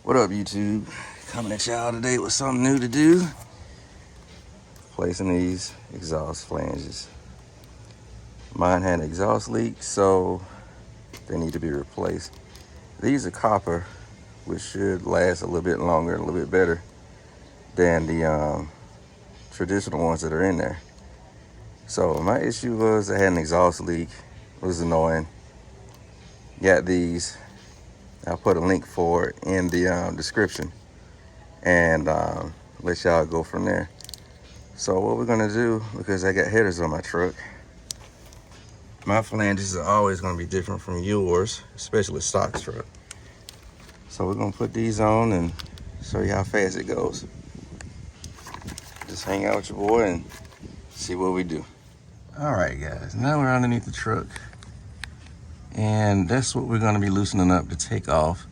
What up, YouTube? Coming at y'all today with something new to do. Placing these exhaust flanges. Mine had an exhaust leak, so they need to be replaced. These are copper, which should last a little bit longer, a little bit better than the traditional ones that are in there. So my issue was I had an exhaust leak. It was annoying. Got these. I'll put a link for it in the description and let y'all go from there. So what we're gonna do, because I got headers on my truck, my flanges are always gonna be different from yours, especially stock truck. So we're gonna put these on and show you how fast it goes. Just hang out with your boy and see what we do. All right, guys, now we're underneath the truck. And that's what we're gonna be loosening up to take off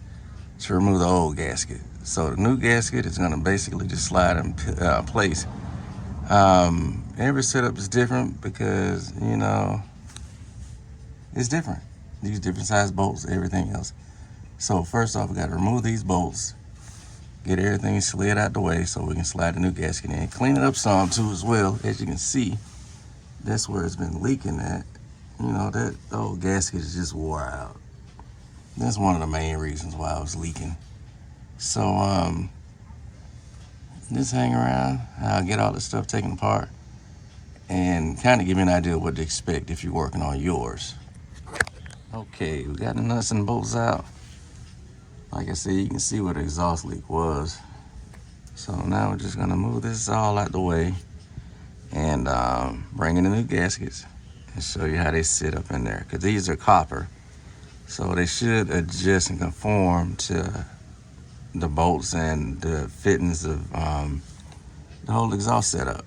to remove the old gasket. So the new gasket is gonna basically just slide in place. Every setup is different because, you know, it's different. These different size bolts, everything else. So first off, we gotta remove these bolts, get everything slid out the way so we can slide the new gasket in. Clean it up some too as well. As you can see, that's where it's been leaking at. You know, that old gasket is just wore out. That's one of the main reasons why I was leaking. So, just hang around. I'll get all this stuff taken apart and kind of give you an idea of what to expect if you're working on yours. Okay, we got the nuts and bolts out. Like I said, you can see where the exhaust leak was. So now we're just gonna move this all out the way and bring in the new gaskets and show you how they sit up in there. Because these are copper, so they should adjust and conform to the bolts and the fittings of the whole exhaust setup.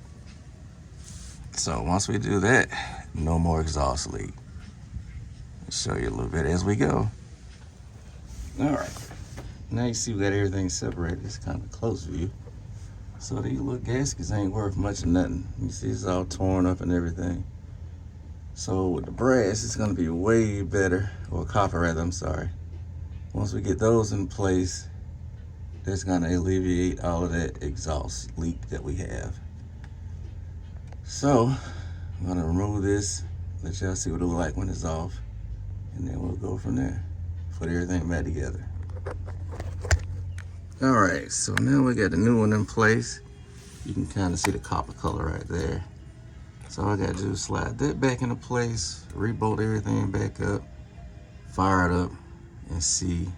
So once we do that, no more exhaust leak. I'll show you a little bit as we go. All right, now you see we got everything separated. It's kind of a close view. So these little gaskets ain't worth much of nothing. You see it's all torn up and everything. So with the brass, it's gonna be way better, or copper rather, I'm sorry. Once we get those in place, that's gonna alleviate all of that exhaust leak that we have. So I'm gonna remove this, let y'all see what it looks like when it's off, and then we'll go from there. Put everything back together. All right, so now we got the new one in place. You can kind of see the copper color right there. So all I gotta do is slide that back into place, rebolt everything back up, fire it up, and see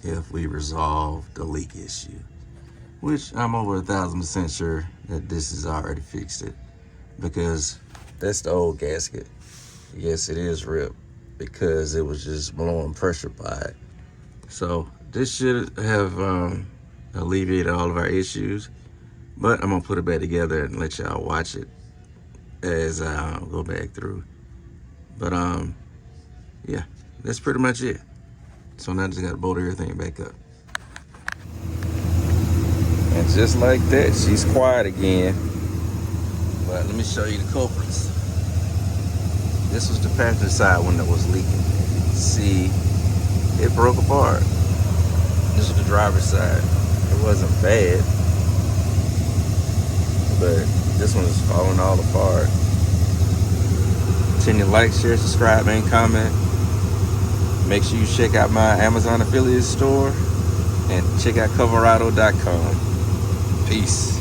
if we resolve the leak issue. Which I'm over 1,000% sure that this has already fixed it, because that's the old gasket. Yes, it is ripped because it was just blowing pressure by it. So this should have alleviated all of our issues, but I'm gonna put it back together and let y'all watch it as I go back through. But yeah, that's pretty much it. So now I just gotta bolt everything back up. And just like that, she's quiet again. But let me show you the culprits. This was the passenger side one that was leaking. See, it broke apart. This was the driver's side. It wasn't bad, but this one is falling all apart. Continue to like, share, subscribe, and comment. Make sure you check out my Amazon affiliate store and check out coverado.com. Peace.